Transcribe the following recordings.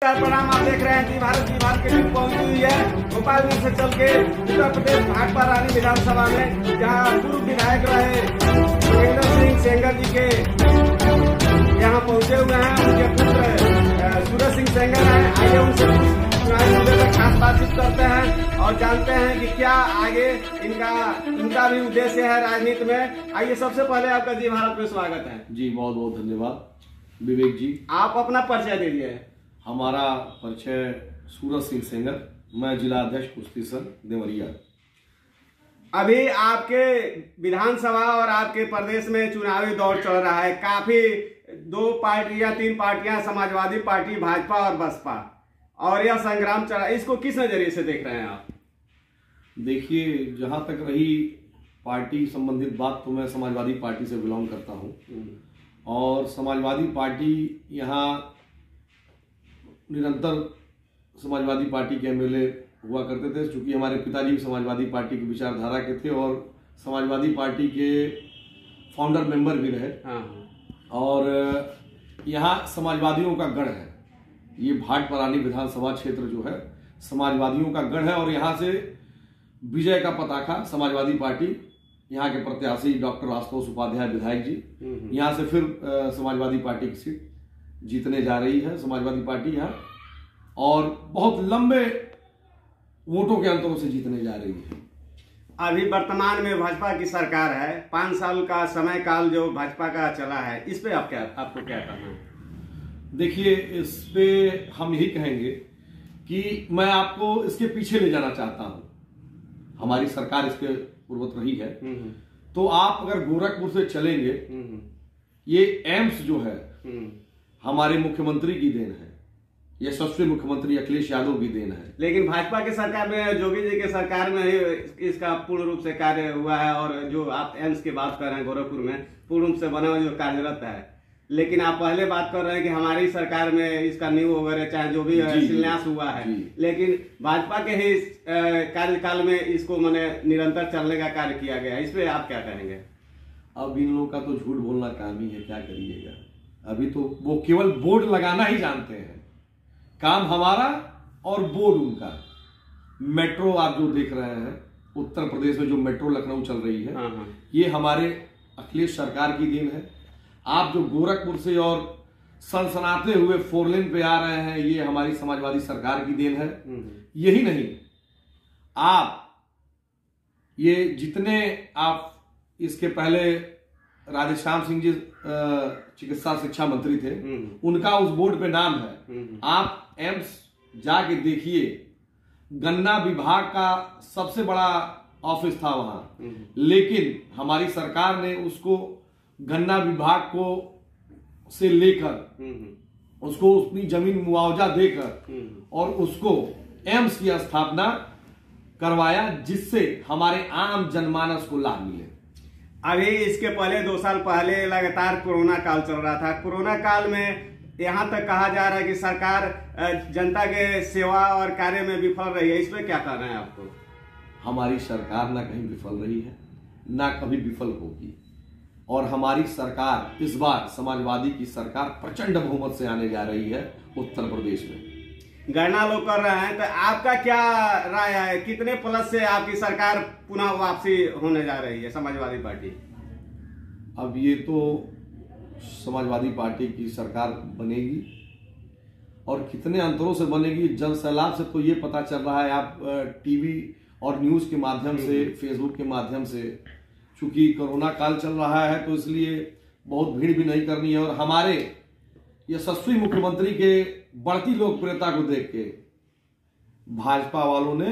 प्रणाम। आप देख रहे हैं जी भारत की टीम पहुंची हुई है गोपालगंज से चल के उत्तर प्रदेश भाजपा रानी विधानसभा में, जहां पूर्व विधायक रहे सुरेंद्र सिंह सेंगर जी के यहां पहुंचे हुए हैं। उनके पुत्र सूरज सिंह सेंगर हैं। आइए उनसे चुनावी मुद्दे पर खास बातचीत करते हैं और जानते हैं कि क्या आगे इनका भी उद्देश्य है राजनीति में। आइए, सबसे पहले आपका जी भारत में स्वागत है। जी बहुत बहुत धन्यवाद विवेक जी। आप अपना परिचय दीजिए। हमारा परिचय सूरज सिंह सेंगर, मैं जिला अध्यक्ष कुश्ती संघ देवरिया। अभी आपके विधानसभा और आपके प्रदेश में चुनावी दौर चल रहा है। काफी 3 पार्टियां, समाजवादी पार्टी, भाजपा और बसपा, और यह संग्राम चल रहा है। इसको किस नजरिए से देख रहे हैं आप? देखिए, जहां तक रही पार्टी संबंधित बात, तो मैं समाजवादी पार्टी से बिलोंग करता हूं और समाजवादी पार्टी यहाँ निरंतर समाजवादी पार्टी के एमएलए हुआ करते थे, क्योंकि हमारे पिताजी भी समाजवादी पार्टी की विचारधारा के थे और समाजवादी पार्टी के फाउंडर मेंबर भी रहे। और यहाँ समाजवादियों का गढ़ है। ये भाट परानी विधानसभा क्षेत्र जो है समाजवादियों का गढ़ है और यहाँ से विजय का पताका समाजवादी पार्टी, यहाँ के प्रत्याशी डॉक्टर आशुतोष उपाध्याय विधायक जी, यहाँ से फिर समाजवादी पार्टी की सीट जीतने जा रही है समाजवादी पार्टी यहाँ, और बहुत लंबे वोटों के अंतरों से जीतने जा रही है। अभी वर्तमान में भाजपा की सरकार है। 5 साल का समय काल जो भाजपा का चला है, इस पे आपको क्या कहना है? देखिए, इस पे हम यही कहेंगे कि मैं आपको इसके पीछे ले जाना चाहता हूं। हमारी सरकार इसके पूर्ववत रही है, तो आप अगर गोरखपुर से चलेंगे, ये एम्स जो है हमारे मुख्यमंत्री की देन है, यशस्वी मुख्यमंत्री अखिलेश यादव की देन है। लेकिन भाजपा की सरकार में, योगी जी के सरकार में ही इसका पूर्ण रूप से कार्य हुआ है। और जो आप एम्स की बात कर रहे हैं गोरखपुर में, पूर्ण रूप से बना हुआ जो कार्यरत है। लेकिन आप पहले बात कर रहे हैं कि हमारी सरकार में इसका नींव वगैरह चाहे जो भी शिलान्यास हुआ है, लेकिन भाजपा के ही कार्यकाल में इसको मैंने निरंतर चलने का कार्य किया गया है। इस पे आप क्या कहेंगे? अब इन लोगों का तो झूठ बोलना काम ही है, क्या करिएगा। अभी तो वो केवल बोर्ड लगाना ही जानते हैं। काम हमारा और बोर्ड उनका। मेट्रो आप जो देख रहे हैं उत्तर प्रदेश में, जो मेट्रो लखनऊ चल रही है, ये हमारे अखिलेश सरकार की देन है। आप जो गोरखपुर से और सनसनाते हुए 4 लेन पे आ रहे हैं, ये हमारी समाजवादी सरकार की देन है। यही नहीं, आप ये जितने आप इसके पहले राधेश्याम सिंह जी चिकित्सा शिक्षा मंत्री थे, उनका उस बोर्ड पे नाम है। आप एम्स जाके देखिए, गन्ना विभाग का सबसे बड़ा ऑफिस था वहां, लेकिन हमारी सरकार ने उसको गन्ना विभाग को से लेकर उसको अपनी जमीन मुआवजा देकर और उसको एम्स की स्थापना करवाया, जिससे हमारे आम जनमानस को लाभ मिले। अभी इसके पहले 2 साल पहले लगातार कोरोना काल चल रहा था। कोरोना काल में यहाँ तक कहा जा रहा है कि सरकार जनता के सेवा और कार्य में विफल रही है। इस पे क्या कहना है आपको? हमारी सरकार ना कहीं विफल रही है, ना कभी विफल होगी। और हमारी सरकार इस बार समाजवादी की सरकार प्रचंड बहुमत से आने जा रही है उत्तर प्रदेश में। गणना लोग कर रहे हैं, तो आपका क्या राय है? कितने प्लस से आपकी सरकार पुनः वापसी होने जा रही है समाजवादी पार्टी? अब ये तो समाजवादी पार्टी की सरकार बनेगी, और कितने अंतरों से बनेगी, जन सैलाब से तो ये पता चल रहा है। आप टीवी और न्यूज के माध्यम से, फेसबुक के माध्यम से, चूंकि कोरोना काल चल रहा है तो इसलिए बहुत भीड़ भी नहीं करनी है। और हमारे यशस्वी मुख्यमंत्री के बढ़ती लोकप्रियता को देख के भाजपा वालों ने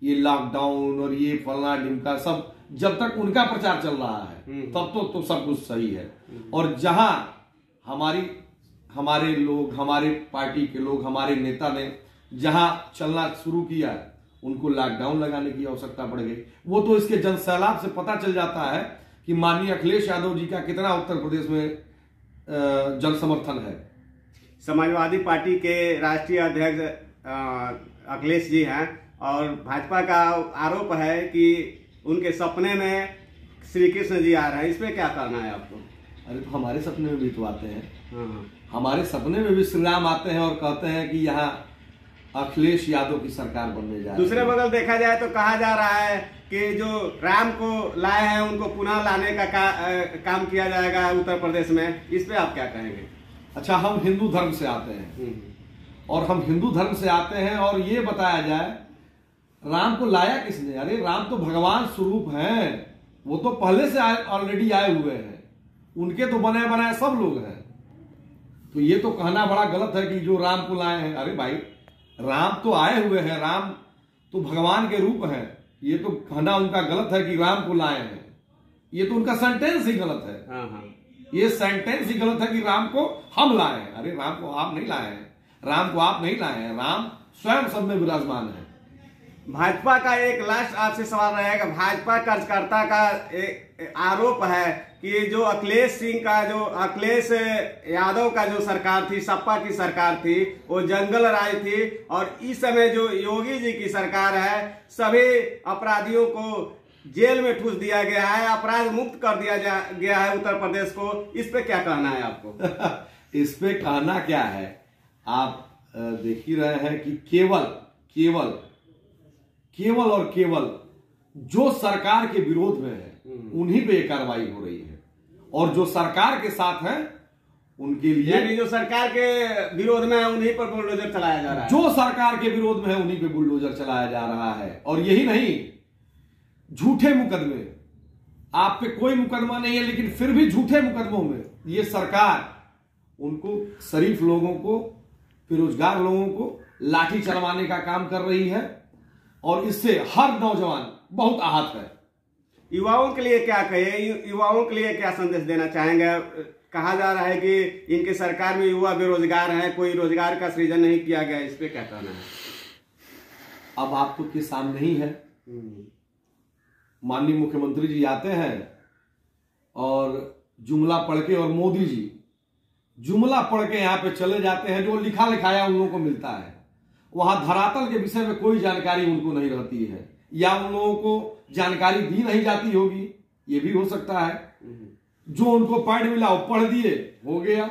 ये लॉकडाउन और ये फलना ढिमका सब, जब तक उनका प्रचार चल रहा है तब तो सब कुछ सही है। और जहां हमारे लोग, हमारे पार्टी के लोग, हमारे नेता ने जहां चलना शुरू किया, उनको लॉकडाउन लगाने की आवश्यकता पड़ गई। वो तो इसके जनसैलाब से पता चल जाता है कि माननीय अखिलेश यादव जी का कितना उत्तर प्रदेश में जन समर्थन है। समाजवादी पार्टी के राष्ट्रीय अध्यक्ष अखिलेश जी हैं, और भाजपा का आरोप है कि उनके सपने में श्री कृष्ण जी आ रहे हैं। इस पे क्या कहना है आपको? अरे तो हमारे सपने में भी तो आते हैं। हमारे सपने में भी श्री राम आते हैं और कहते हैं कि यहाँ अखिलेश यादव की सरकार बनने जा रही है। दूसरे बगल देखा जाए तो कहा जा रहा है कि जो राम को लाए हैं उनको पुनः लाने का काम किया जाएगा उत्तर प्रदेश में। इस पे आप क्या कहेंगे? अच्छा, हम हिंदू धर्म से आते हैं और हम हिंदू धर्म से आते हैं और ये बताया जाए राम को लाया किसने? अरे राम तो भगवान स्वरूप हैं, वो तो पहले से ऑलरेडी आए हुए हैं, उनके तो बनाए बनाए सब लोग हैं। तो ये तो कहना बड़ा गलत है कि जो राम को लाए हैं। अरे भाई, राम तो आए हुए हैं, राम तो भगवान के रूप हैं। ये तो कहना उनका गलत है कि राम को लाए हैं, ये तो उनका सेंटेंस ही गलत है। ये सेंटेंस ही गलत है कि राम को हम लाए हैं। अरे राम को आप नहीं लाए हैं, राम को आप नहीं लाए हैं, राम स्वयं सब में विराजमान है। भाजपा का एक लास्ट आपसे सवाल रहेगा। भाजपा कार्यकर्ता का एक आरोप है कि जो अखिलेश यादव का जो सरकार थी, सपा की सरकार थी, वो जंगल राज थी, और इस समय जो योगी जी की सरकार है सभी अपराधियों को जेल में ठूस दिया गया है, अपराध मुक्त कर दिया गया है उत्तर प्रदेश को। इस पे क्या कहना है आपको? इस पे कहना क्या है, आप देख ही रहे हैं कि केवल और केवल जो सरकार के विरोध में है उन्हीं पे कार्रवाई हो रही है, और जो सरकार के साथ है उनके लिए, यानी जो सरकार के विरोध में है उन्हीं पर बुलडोजर चलाया जा रहा है। जो सरकार के विरोध में है उन्हीं पे बुलडोजर चलाया जा रहा है। और यही नहीं, झूठे मुकदमे, आप पे कोई मुकदमा नहीं है लेकिन फिर भी झूठे मुकदमों में ये सरकार उनको, शरीफ लोगों को, बेरोजगार लोगों को लाठी चलवाने का काम कर रही है, और इससे हर नौजवान बहुत आहत है। युवाओं के लिए क्या कहे, युवाओं के लिए क्या संदेश देना चाहेंगे? कहा जा रहा है कि इनके सरकार में युवा बेरोजगार हैं, कोई रोजगार का सृजन नहीं किया गया, इस पे क्या कहना है? अब आपको के सामने ही है, माननीय मुख्यमंत्री जी आते हैं और जुमला पढ़ के, और मोदी जी जुमला पढ़ के यहाँ पे चले जाते हैं, जो लिखा लिखाया उन लोगों को मिलता है। वहां धरातल के विषय में कोई जानकारी उनको नहीं रहती है, या उन लोगों को जानकारी दी नहीं जाती होगी, ये भी हो सकता है। जो उनको पॉइंट मिला वो पढ़ दिए, हो गया।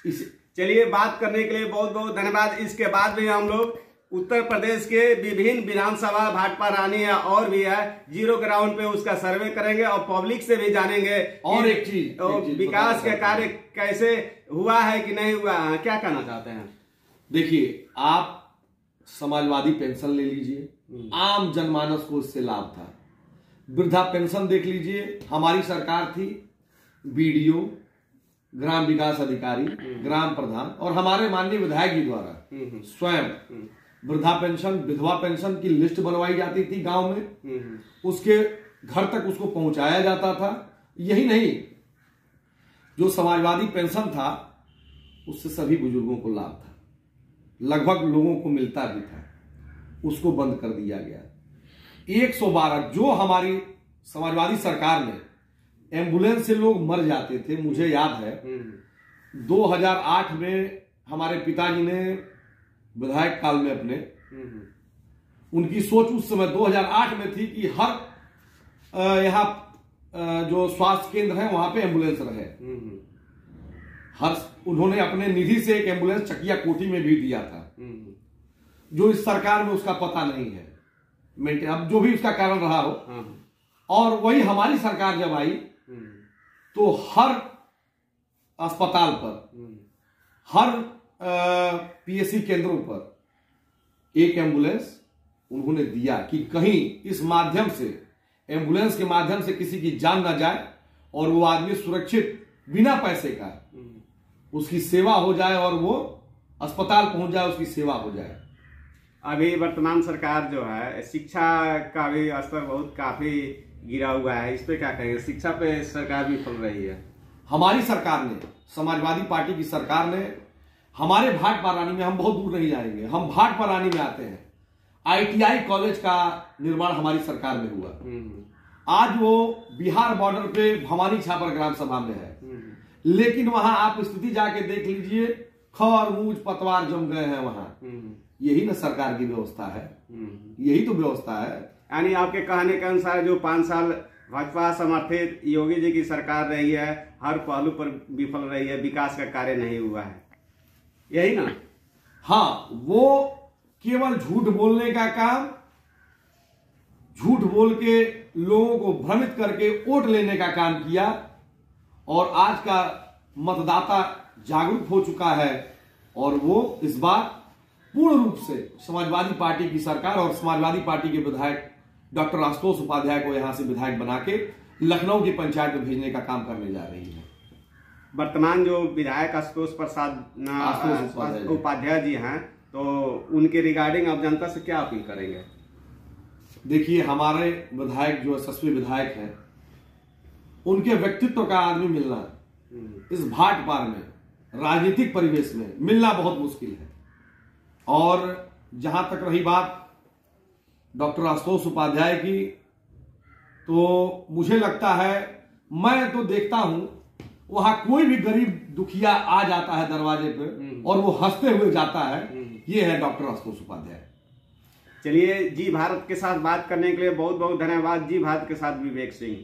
चलिए, बात करने के लिए बहुत बहुत धन्यवाद। इसके बाद भी हम लोग उत्तर प्रदेश के विभिन्न विधानसभा, भाजपा रानी है और भी है, जीरो ग्राउंड पे उसका सर्वे करेंगे और पब्लिक से भी जानेंगे। और एक चीज विकास के कार्य कैसे हुआ है कि नहीं हुआ, क्या कहना चाहते हैं? देखिए, आप समाजवादी पेंशन ले लीजिए, आम जनमानस को इससे लाभ था। वृद्धा पेंशन देख लीजिए, हमारी सरकार थी, बीडीओ, ग्राम विकास अधिकारी, ग्राम प्रधान और हमारे माननीय विधायक जी द्वारा स्वयं वृद्धा पेंशन, विधवा पेंशन की लिस्ट बनवाई जाती थी गांव में, उसके घर तक उसको पहुंचाया जाता था। यही नहीं, जो समाजवादी पेंशन था उससे सभी बुजुर्गों को लाभ था, लगभग लोगों को मिलता भी था, उसको बंद कर दिया गया। 112 जो हमारी समाजवादी सरकार ने, एम्बुलेंस से लोग मर जाते थे, मुझे याद है 2008 में हमारे पिताजी ने विधायक काल में अपने, उनकी सोच उस समय 2008 में थी कि हर यहाँ जो स्वास्थ्य केंद्र है वहां पे एम्बुलेंस रहे। उन्होंने अपने निधि से एक एम्बुलेंस चकिया कोठी में भी दिया था, जो इस सरकार में उसका पता नहीं है, अब जो भी उसका कारण रहा हो। और वही हमारी सरकार जब आई तो हर अस्पताल पर, हर पीएससी केंद्रों पर एक एम्बुलेंस उन्होंने दिया कि कहीं इस माध्यम से, एम्बुलेंस के माध्यम से किसी की जान ना जाए और वो आदमी सुरक्षित बिना पैसे का उसकी सेवा हो जाए और वो अस्पताल पहुंच जाए, उसकी सेवा हो जाए। अभी वर्तमान सरकार जो है, शिक्षा का भी स्तर बहुत काफी गिरा हुआ है, इस पे क्या कहेंगे? शिक्षा पे सरकार भी फल रही है। हमारी सरकार ने, समाजवादी पार्टी की सरकार ने, हमारे भाटपारा रानी में, हम बहुत दूर नहीं जाएंगे, हम भाटपारा रानी में आते हैं, आईटीआई कॉलेज का निर्माण हमारी सरकार में हुआ। आज वो बिहार बॉर्डर पे भवानी छापर ग्राम सभा में है, लेकिन वहां आप स्थिति जाके देख लीजिए, खर मूंछ पतवार जम गए हैं वहां। यही ना सरकार की व्यवस्था है, यही तो व्यवस्था है। यानी आपके कहने के अनुसार जो 5 साल भाजपा समर्थित योगी जी की सरकार रही है, हर पहलू पर विफल रही है, विकास का कार्य नहीं हुआ है, यही ना? हाँ, वो केवल झूठ बोलने का काम, झूठ बोल के लोगों को भ्रमित करके वोट लेने का काम किया। और आज का मतदाता जागरूक हो चुका है और वो इस बार पूर्ण रूप से समाजवादी पार्टी की सरकार और समाजवादी पार्टी के विधायक डॉक्टर आशुतोष उपाध्याय को यहां से विधायक बना के लखनऊ की पंचायत में भेजने का काम करने जा रही है। वर्तमान जो विधायक आशुतोष प्रसाद उपाध्याय जी हैं, तो उनके रिगार्डिंग आप जनता से क्या अपील करेंगे? देखिए, हमारे विधायक जो यशस्वी विधायक हैं, उनके व्यक्तित्व का आदमी मिलना इस भाट पार में, राजनीतिक परिवेश में मिलना बहुत मुश्किल है। और जहां तक रही बात डॉक्टर आशुतोष उपाध्याय की, तो मुझे लगता है, मैं तो देखता हूं वहां कोई भी गरीब दुखिया आ जाता है दरवाजे पे और वो हंसते हुए जाता है, ये है डॉक्टर आशुतोष उपाध्याय। चलिए, जी भारत के साथ बात करने के लिए बहुत बहुत धन्यवाद। जी भारत के साथ विवेक सिंह।